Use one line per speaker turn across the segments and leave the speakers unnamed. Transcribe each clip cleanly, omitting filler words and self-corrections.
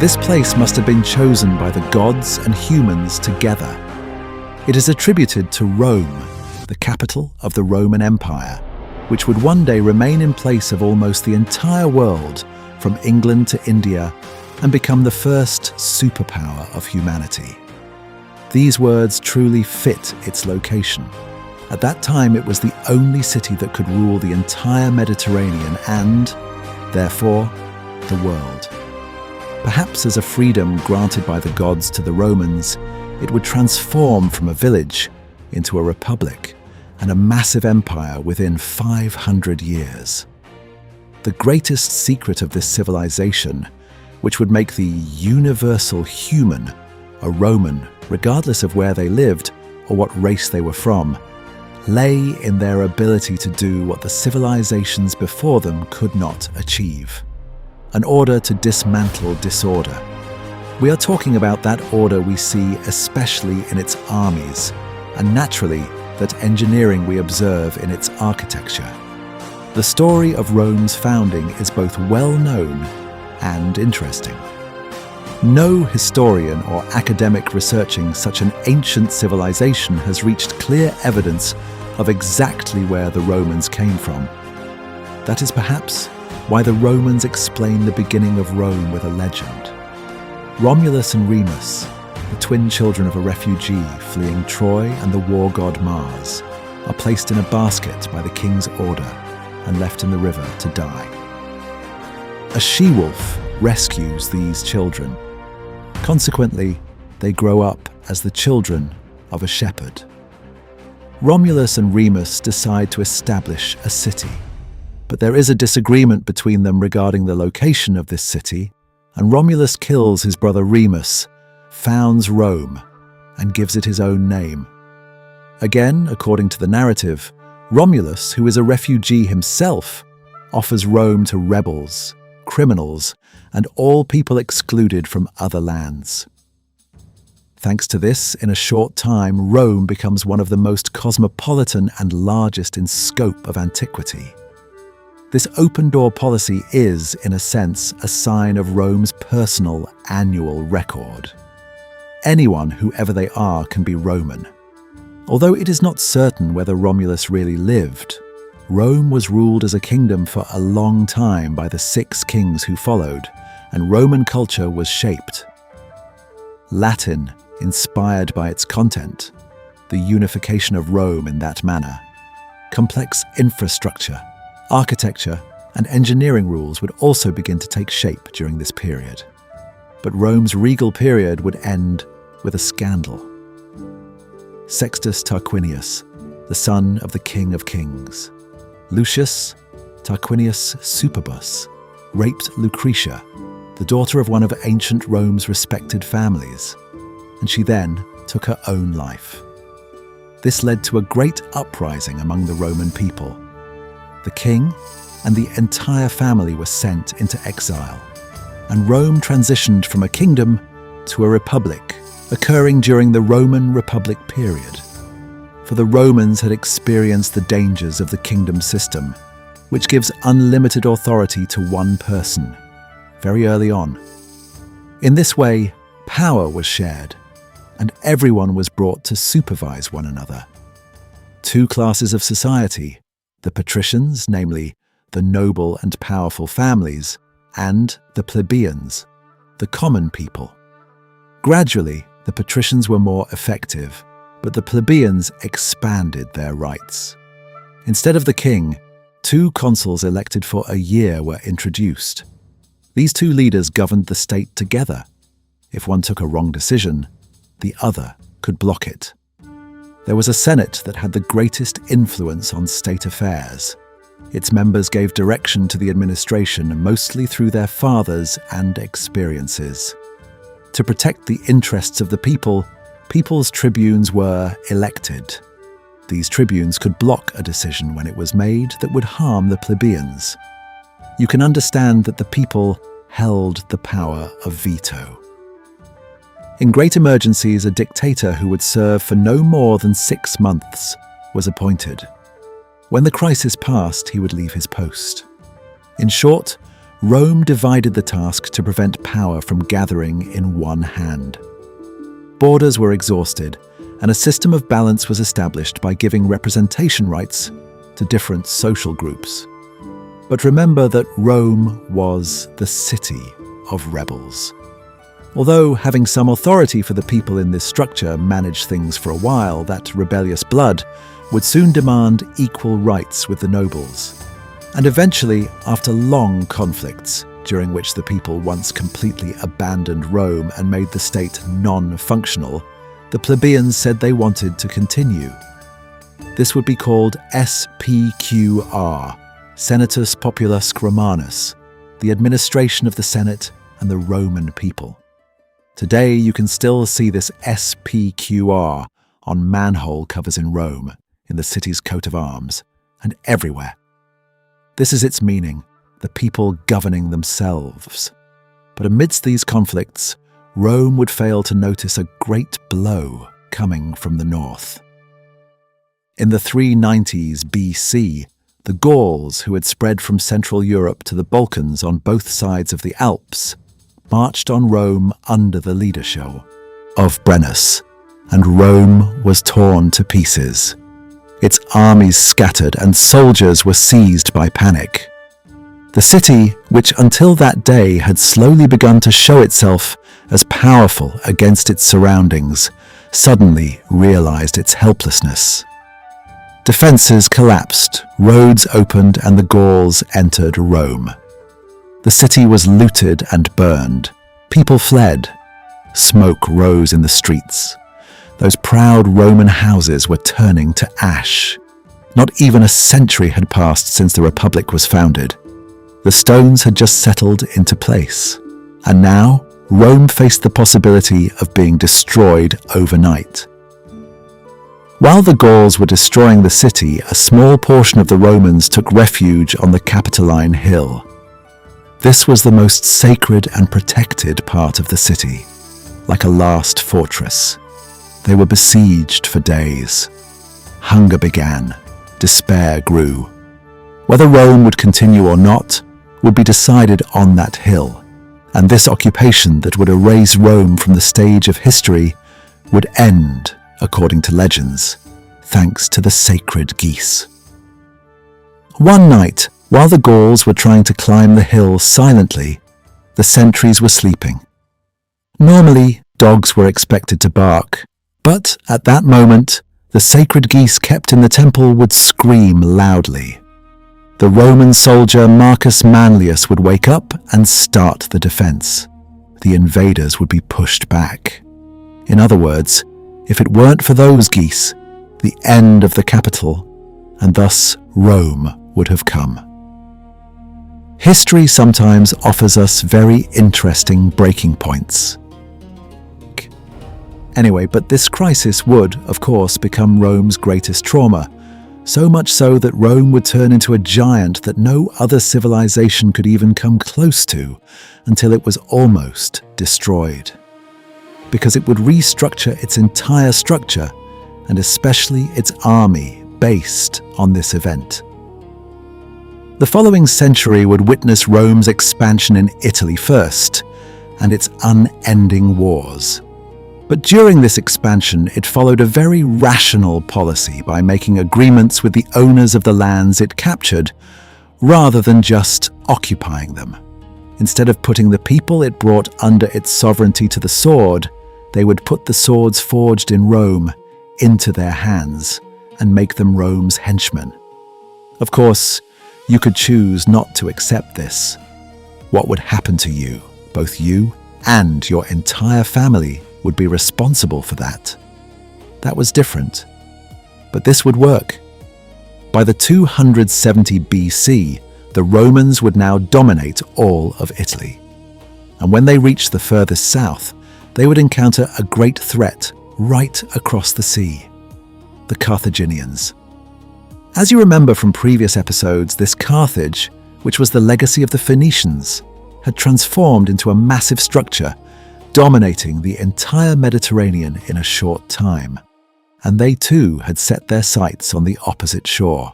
This place must have been chosen by the gods and humans together. It is attributed to Rome, the capital of the Roman Empire, which would one day remain in place of almost the entire world, from England to India, and become the first superpower of humanity. These words truly fit its location. At that time, it was the only city that could rule the entire Mediterranean and, therefore, the world. Perhaps as a freedom granted by the gods to the Romans, it would transform from a village into a republic and a massive empire within 500 years. The greatest secret of this civilization, which would make the universal human a Roman, regardless of where they lived or what race they were from, lay in their ability to do what the civilizations before them could not achieve: an order to dismantle disorder. We are talking about that order we see especially in its armies, and naturally that engineering we observe in its architecture. The story of Rome's founding is both well known and interesting. No historian or academic researching such an ancient civilization has reached clear evidence of exactly where the Romans came from. That is perhaps why the Romans explain the beginning of Rome with a legend. Romulus and Remus, the twin children of a refugee fleeing Troy and the war god Mars, are placed in a basket by the king's order and left in the river to die. A she-wolf rescues these children. Consequently, they grow up as the children of a shepherd. Romulus and Remus decide to establish a city, but there is a disagreement between them regarding the location of this city, and Romulus kills his brother Remus, founds Rome, and gives it his own name. Again, according to the narrative, Romulus, who is a refugee himself, offers Rome to rebels, criminals, and all people excluded from other lands. Thanks to this, in a short time, Rome becomes one of the most cosmopolitan and largest in scope of antiquity. This open-door policy is, in a sense, a sign of Rome's personal annual record. Anyone, whoever they are, can be Roman. Although it is not certain whether Romulus really lived, Rome was ruled as a kingdom for a long time by the 6 kings who followed, and Roman culture was shaped. Latin, inspired by its content, the unification of Rome in that manner. Complex infrastructure, architecture, and engineering rules would also begin to take shape during this period. But Rome's regal period would end with a scandal. Sextus Tarquinius, the son of the King of Kings, Lucius Tarquinius Superbus, raped Lucretia, the daughter of one of ancient Rome's respected families, and she then took her own life. This led to a great uprising among the Roman people. The king and the entire family were sent into exile, and Rome transitioned from a kingdom to a republic, occurring during the Roman Republic period. For the Romans had experienced the dangers of the kingdom system, which gives unlimited authority to one person, very early on. In this way, power was shared, and everyone was brought to supervise one another. 2 classes of society, the patricians, namely the noble and powerful families, and the plebeians, the common people. Gradually, the patricians were more effective, but the plebeians expanded their rights. Instead of the king, 2 consuls elected for a year were introduced. These 2 leaders governed the state together. If one took a wrong decision, the other could block it. There was a Senate that had the greatest influence on state affairs. Its members gave direction to the administration mostly through their fathers and experiences. To protect the interests of the people, people's tribunes were elected. These tribunes could block a decision when it was made that would harm the plebeians. You can understand that the people held the power of veto. In great emergencies, a dictator who would serve for no more than 6 months was appointed. When the crisis passed, he would leave his post. In short, Rome divided the task to prevent power from gathering in one hand. Borders were exhausted, and a system of balance was established by giving representation rights to different social groups. But remember that Rome was the city of rebels. Although having some authority for the people in this structure managed things for a while, that rebellious blood would soon demand equal rights with the nobles. And eventually, after long conflicts, during which the people once completely abandoned Rome and made the state non-functional, the plebeians said they wanted to continue. This would be called SPQR, Senatus Populusque Romanus, the administration of the Senate and the Roman people. Today, you can still see this SPQR on manhole covers in Rome, in the city's coat of arms, and everywhere. This is its meaning, the people governing themselves. But amidst these conflicts, Rome would fail to notice a great blow coming from the north. In the 390s BC, the Gauls, who had spread from Central Europe to the Balkans on both sides of the Alps, marched on Rome under the leadership of Brennus, and Rome was torn to pieces. Its armies scattered and soldiers were seized by panic. The city, which until that day had slowly begun to show itself as powerful against its surroundings, suddenly realized its helplessness. Defenses collapsed, roads opened, and the Gauls entered Rome. The city was looted and burned. People fled. Smoke rose in the streets. Those proud Roman houses were turning to ash. Not even a century had passed since the Republic was founded. The stones had just settled into place. And now, Rome faced the possibility of being destroyed overnight. While the Gauls were destroying the city, a small portion of the Romans took refuge on the Capitoline Hill. This was the most sacred and protected part of the city, like a last fortress. They were besieged for days. Hunger began. Despair grew. Whether Rome would continue or not would be decided on that hill, and this occupation that would erase Rome from the stage of history would end, according to legends, thanks to the sacred geese. One night, while the Gauls were trying to climb the hill silently, the sentries were sleeping. Normally, dogs were expected to bark, but at that moment, the sacred geese kept in the temple would scream loudly. The Roman soldier Marcus Manlius would wake up and start the defense. The invaders would be pushed back. In other words, if it weren't for those geese, the end of the capital, and thus Rome, would have come. History sometimes offers us very interesting breaking points. Anyway, but this crisis would, of course, become Rome's greatest trauma, so much so that Rome would turn into a giant that no other civilization could even come close to until it was almost destroyed. Because it would restructure its entire structure, and especially its army, based on this event. The following century would witness Rome's expansion in Italy first, and its unending wars. But during this expansion, it followed a very rational policy by making agreements with the owners of the lands it captured, rather than just occupying them. Instead of putting the people it brought under its sovereignty to the sword, they would put the swords forged in Rome into their hands and make them Rome's henchmen. Of course, you could choose not to accept this. What would happen to you, both you and your entire family, would be responsible for that. That was different. But this would work. By the 270 BC, the Romans would now dominate all of Italy. And when they reached the furthest south, they would encounter a great threat right across the sea: the Carthaginians. As you remember from previous episodes, this Carthage, which was the legacy of the Phoenicians, had transformed into a massive structure, dominating the entire Mediterranean in a short time, and they too had set their sights on the opposite shore.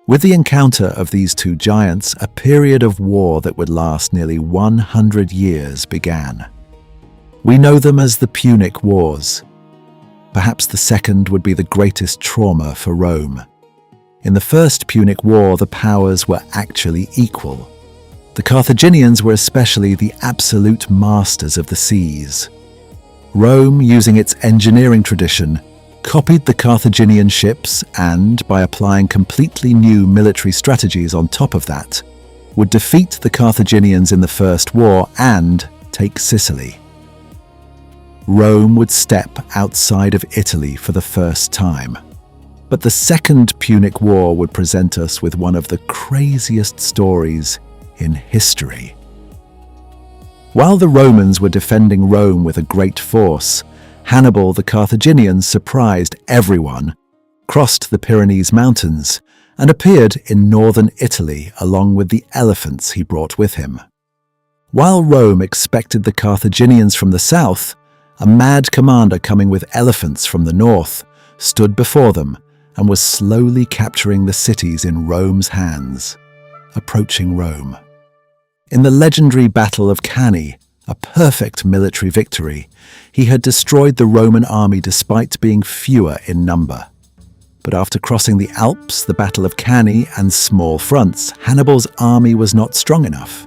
With the encounter of these two giants, a period of war that would last nearly 100 years began. We know them as the Punic Wars. Perhaps the second would be the greatest trauma for Rome. In the First Punic War, the powers were actually equal. The Carthaginians were especially the absolute masters of the seas. Rome, using its engineering tradition, copied the Carthaginian ships and, by applying completely new military strategies on top of that, would defeat the Carthaginians in the First War and take Sicily. Rome would step outside of Italy for the first time. But the Second Punic War would present us with one of the craziest stories in history. While the Romans were defending Rome with a great force, Hannibal the Carthaginian surprised everyone, crossed the Pyrenees Mountains, and appeared in northern Italy along with the elephants he brought with him. While Rome expected the Carthaginians from the south, a mad commander coming with elephants from the north stood before them and was slowly capturing the cities in Rome's hands, approaching Rome. In the legendary Battle of Cannae, a perfect military victory, he had destroyed the Roman army despite being fewer in number. But after crossing the Alps, the Battle of Cannae, and small fronts, Hannibal's army was not strong enough.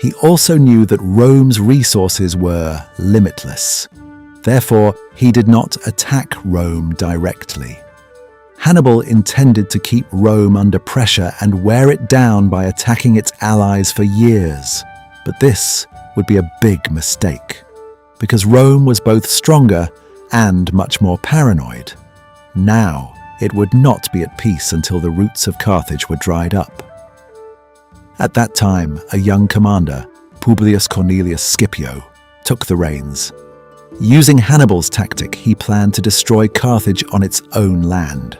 He also knew that Rome's resources were limitless. Therefore, he did not attack Rome directly. Hannibal intended to keep Rome under pressure and wear it down by attacking its allies for years. But this would be a big mistake, because Rome was both stronger and much more paranoid. Now, it would not be at peace until the roots of Carthage were dried up. At that time, a young commander, Publius Cornelius Scipio, took the reins. Using Hannibal's tactic, he planned to destroy Carthage on its own land.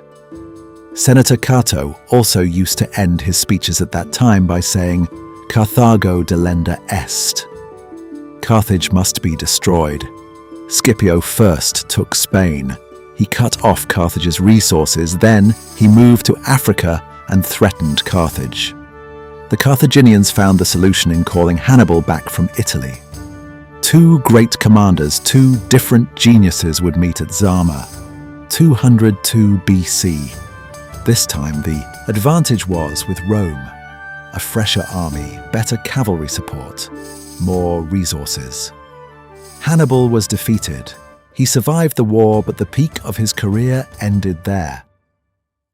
Senator Cato also used to end his speeches at that time by saying, "Carthago delenda est." Carthage must be destroyed. Scipio first took Spain. He cut off Carthage's resources, then he moved to Africa and threatened Carthage. The Carthaginians found the solution in calling Hannibal back from Italy. Two great commanders, two different geniuses would meet at Zama, 202 BC. This time the advantage was with Rome. A fresher army, better cavalry support, more resources. Hannibal was defeated. He survived the war, but the peak of his career ended there.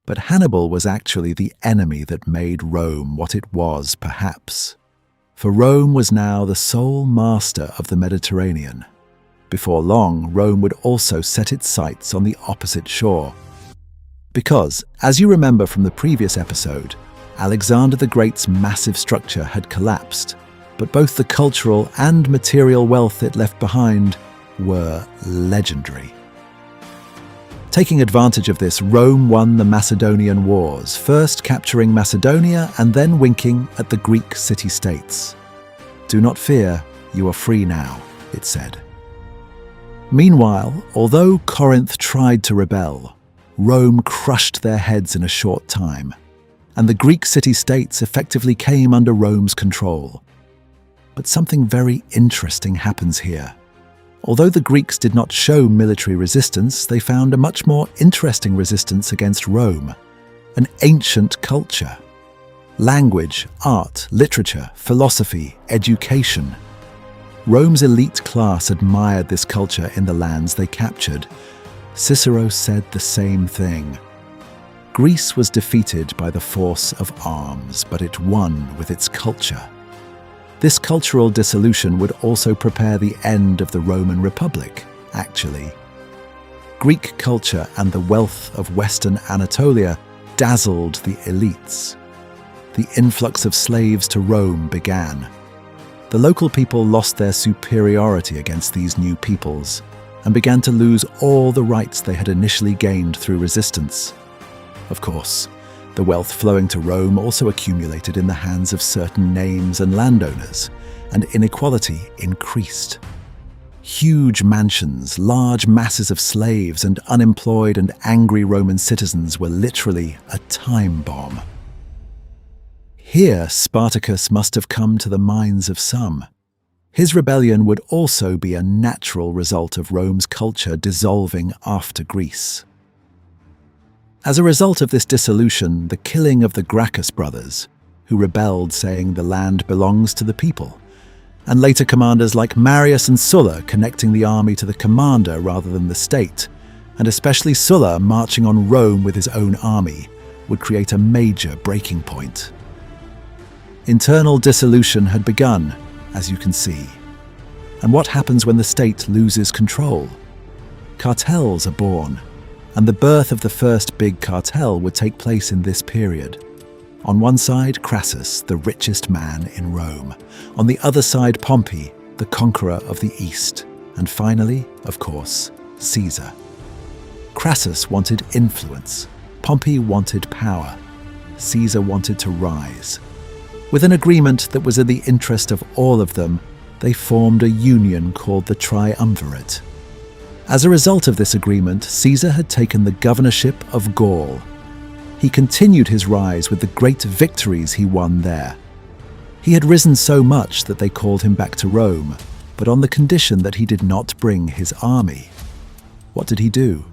But Hannibal was actually the enemy that made Rome what it was, perhaps. For Rome was now the sole master of the Mediterranean. Before long, Rome would also set its sights on the opposite shore. Because, as you remember from the previous episode, Alexander the Great's massive structure had collapsed, but both the cultural and material wealth it left behind were legendary. Taking advantage of this, Rome won the Macedonian Wars, first capturing Macedonia and then winking at the Greek city-states. "Do not fear, you are free now," it said. Meanwhile, although Corinth tried to rebel, Rome crushed their heads in a short time, and the Greek city-states effectively came under Rome's control. But something very interesting happens here. Although the Greeks did not show military resistance, they found a much more interesting resistance against Rome, an ancient culture. Language, art, literature, philosophy, education. Rome's elite class admired this culture in the lands they captured. Cicero said the same thing. Greece was defeated by the force of arms, but it won with its culture. This cultural dissolution would also prepare the end of the Roman Republic, actually. Greek culture and the wealth of Western Anatolia dazzled the elites. The influx of slaves to Rome began. The local people lost their superiority against these new peoples and began to lose all the rights they had initially gained through resistance. Of course, the wealth flowing to Rome also accumulated in the hands of certain names and landowners, and inequality increased. Huge mansions, large masses of slaves, and unemployed and angry Roman citizens were literally a time bomb. Here, Spartacus must have come to the minds of some. His rebellion would also be a natural result of Rome's culture dissolving after Greece. As a result of this dissolution, the killing of the Gracchus brothers, who rebelled saying the land belongs to the people, and later commanders like Marius and Sulla connecting the army to the commander rather than the state, and especially Sulla marching on Rome with his own army, would create a major breaking point. Internal dissolution had begun, as you can see. And what happens when the state loses control? Cartels are born, and the birth of the first big cartel would take place in this period. On one side, Crassus, the richest man in Rome. On the other side, Pompey, the conqueror of the East. And finally, of course, Caesar. Crassus wanted influence. Pompey wanted power. Caesar wanted to rise. With an agreement that was in the interest of all of them, they formed a union called the Triumvirate. As a result of this agreement, Caesar had taken the governorship of Gaul. He continued his rise with the great victories he won there. He had risen so much that they called him back to Rome, but on the condition that he did not bring his army. What did he do?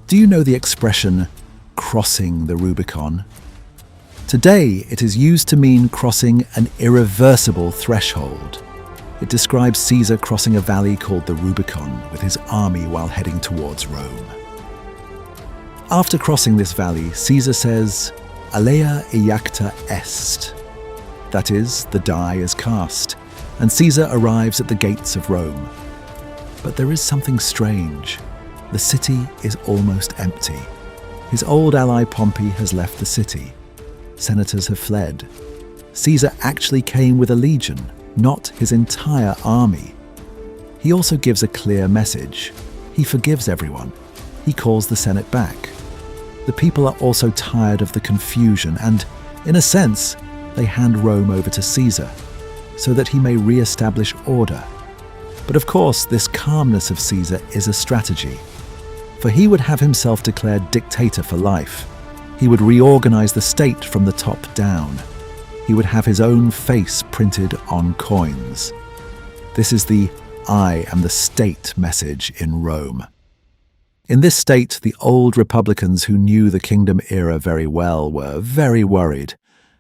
Do you know the expression, crossing the Rubicon? Today, it is used to mean crossing an irreversible threshold. It describes Caesar crossing a valley called the Rubicon with his army while heading towards Rome. After crossing this valley, Caesar says, "Alea iacta est." That is, the die is cast, and Caesar arrives at the gates of Rome. But there is something strange. The city is almost empty. His old ally Pompey has left the city. Senators have fled. Caesar actually came with a legion, not his entire army. He also gives a clear message. He forgives everyone. He calls the Senate back. The people are also tired of the confusion and, in a sense, they hand Rome over to Caesar so that he may re-establish order. But of course, this calmness of Caesar is a strategy. For he would have himself declared dictator for life. He would reorganize the state from the top down. He would have his own face printed on coins. This is the "I am the state" message in Rome. In this state, the old Republicans who knew the kingdom era very well were very worried.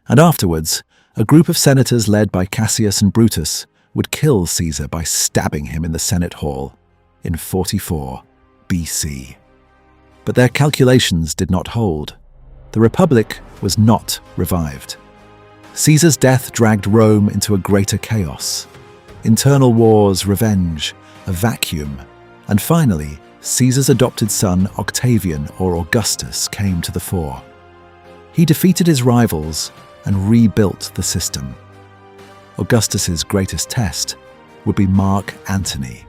And afterwards, a group of senators led by Cassius and Brutus would kill Caesar by stabbing him in the Senate hall in 44 BC. But their calculations did not hold. The Republic was not revived. Caesar's death dragged Rome into a greater chaos. Internal wars, revenge, a vacuum, and finally, Caesar's adopted son, Octavian or Augustus, came to the fore. He defeated his rivals and rebuilt the system. Augustus's greatest test would be Mark Antony.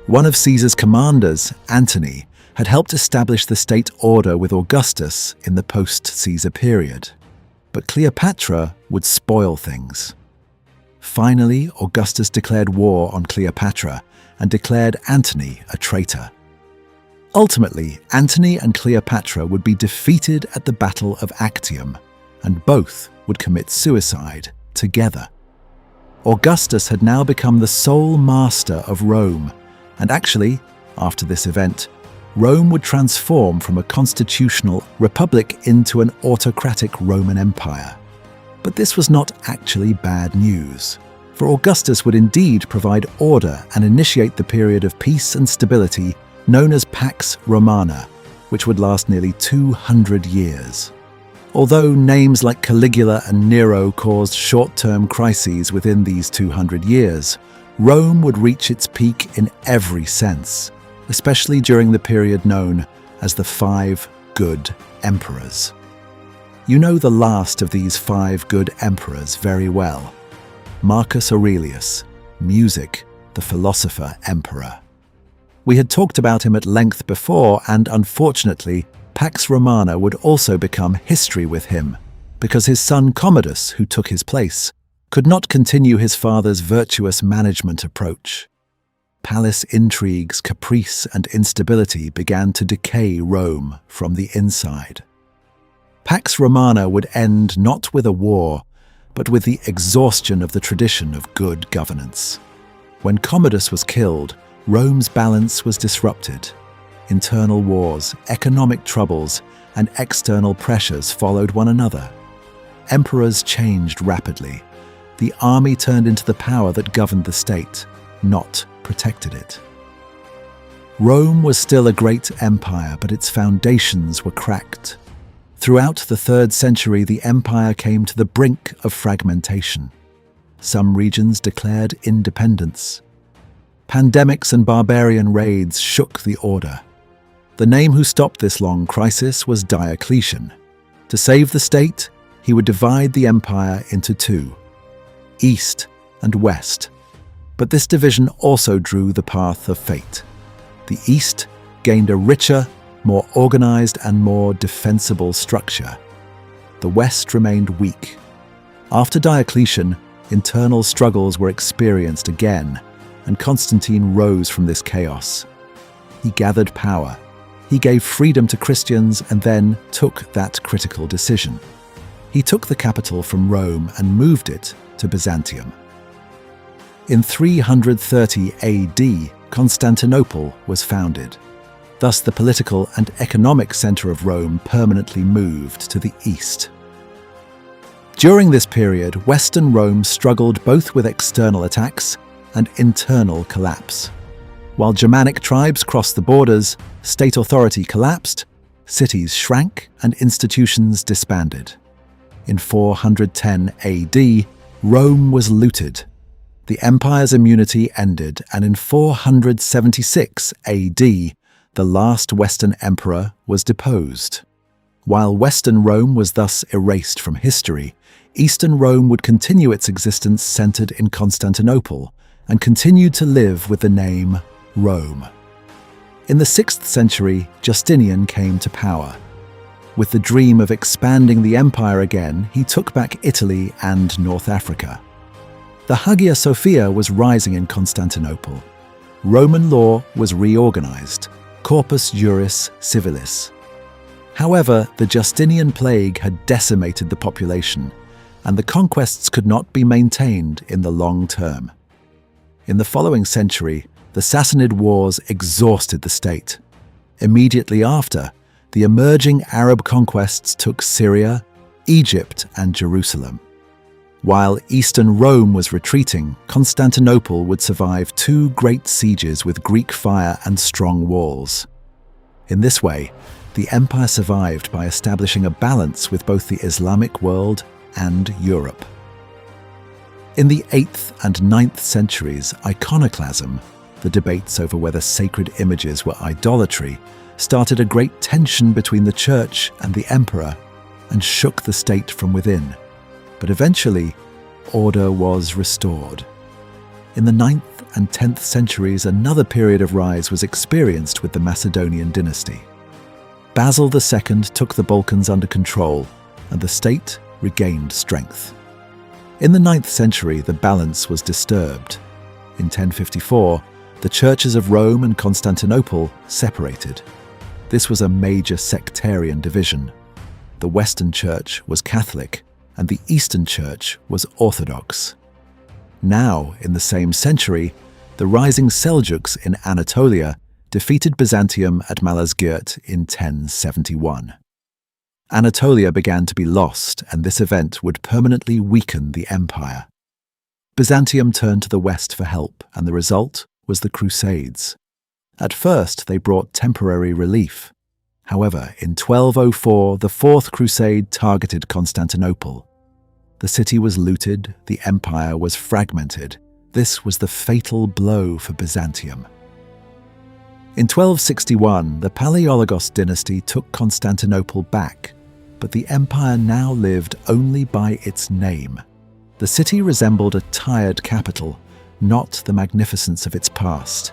One of Caesar's commanders, Antony, had helped establish the state order with Augustus in the post-Caesar period. But Cleopatra would spoil things. Finally, Augustus declared war on Cleopatra and declared Antony a traitor. Ultimately, Antony and Cleopatra would be defeated at the Battle of Actium, and both would commit suicide together. Augustus had now become the sole master of Rome, and actually, after this event, Rome would transform from a constitutional republic into an autocratic Roman Empire. But this was not actually bad news, for Augustus would indeed provide order and initiate the period of peace and stability known as Pax Romana, which would last nearly 200 years. Although names like Caligula and Nero caused short-term crises within these 200 years, Rome would reach its peak in every sense, especially during the period known as the 5 Good Emperors. You know the last of these 5 good emperors very well. Marcus Aurelius, music, the philosopher emperor. We had talked about him at length before, and unfortunately, Pax Romana would also become history with him, because his son Commodus, who took his place, could not continue his father's virtuous management approach. Palace intrigues, caprice, and instability began to decay Rome from the inside. Pax Romana would end not with a war, but with the exhaustion of the tradition of good governance. When Commodus was killed, Rome's balance was disrupted. Internal wars, economic troubles, and external pressures followed one another. Emperors changed rapidly. The army turned into the power that governed the state, not protected it. Rome was still a great empire, but its foundations were cracked. Throughout the 3rd century, the empire came to the brink of fragmentation. Some regions declared independence. Pandemics and barbarian raids shook the order. The name who stopped this long crisis was Diocletian. To save the state, he would divide the empire into two, east and west. But this division also drew the path of fate. The east gained a richer, more organized and more defensible structure. The west remained weak. After Diocletian, internal struggles were experienced again, and Constantine rose from this chaos. He gathered power. He gave freedom to Christians and then took that critical decision. He took the capital from Rome and moved it to Byzantium. In 330 AD, Constantinople was founded. Thus, the political and economic center of Rome permanently moved to the east. During this period, Western Rome struggled both with external attacks and internal collapse. While Germanic tribes crossed the borders, state authority collapsed, cities shrank, and institutions disbanded. In 410 AD, Rome was looted. The empire's immunity ended, and in 476 AD, the last Western emperor was deposed. While Western Rome was thus erased from history, Eastern Rome would continue its existence centered in Constantinople and continued to live with the name Rome. In the 6th century, Justinian came to power. With the dream of expanding the empire again, he took back Italy and North Africa. The Hagia Sophia was rising in Constantinople. Roman law was reorganized, corpus juris civilis. However, the Justinian plague had decimated the population, and the conquests could not be maintained in the long term. In the following century, the Sassanid Wars exhausted the state. Immediately after, the emerging Arab conquests took Syria, Egypt, and Jerusalem. While Eastern Rome was retreating, Constantinople would survive 2 great sieges with Greek fire and strong walls. In this way, the empire survived by establishing a balance with both the Islamic world and Europe. In the 8th and 9th centuries, iconoclasm, the debates over whether sacred images were idolatry, started a great tension between the church and the emperor and shook the state from within. But eventually, order was restored. In the 9th and 10th centuries, another period of rise was experienced with the Macedonian dynasty. Basil II took the Balkans under control, and the state regained strength. In the 9th century, the balance was disturbed. In 1054, the churches of Rome and Constantinople separated. This was a major sectarian division. The Western Church was Catholic, and the Eastern Church was Orthodox. Now, in the same century, the rising Seljuks in Anatolia defeated Byzantium at Malazgirt in 1071. Anatolia began to be lost, and this event would permanently weaken the empire. Byzantium turned to the west for help, and the result was the Crusades. At first, they brought temporary relief. However, in 1204, the Fourth Crusade targeted Constantinople. The city was looted, the empire was fragmented. This was the fatal blow for Byzantium. In 1261, the Palaiologos dynasty took Constantinople back, but the empire now lived only by its name. The city resembled a tired capital, not the magnificence of its past.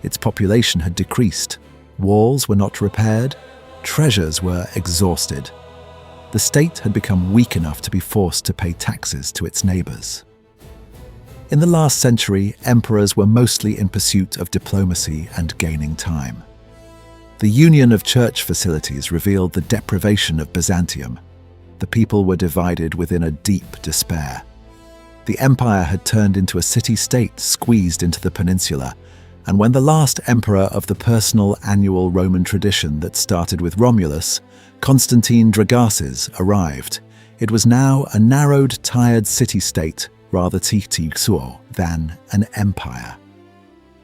Its population had decreased, walls were not repaired, treasures were exhausted. The state had become weak enough to be forced to pay taxes to its neighbors. In the last century, emperors were mostly in pursuit of diplomacy and gaining time. The union of church facilities revealed the deprivation of Byzantium. the people were divided within a deep despair. The empire had turned into a city-state squeezed into the peninsula, and when the last emperor of the personal annual Roman tradition that started with Romulus, Constantine Dragasses, arrived, it was now a narrowed, tired city-state rather than an empire.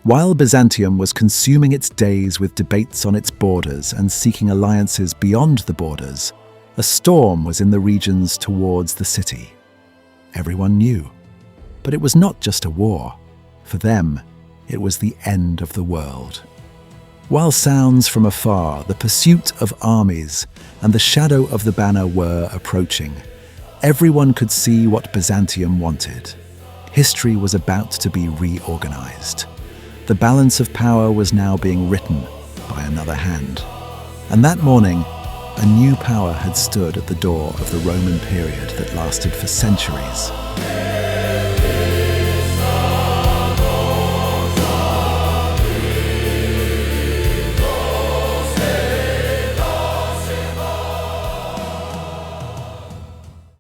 While Byzantium was consuming its days with debates on its borders and seeking alliances beyond the borders, a storm was in the regions towards the city. Everyone knew. But it was not just a war. For them, it was the end of the world. While sounds from afar, the pursuit of armies and the shadow of the banner were approaching, everyone could see what Byzantium wanted. History was about to be reorganized. The balance of power was now being written by another hand. And that morning, a new power had stood at the door of the Roman period that lasted for centuries.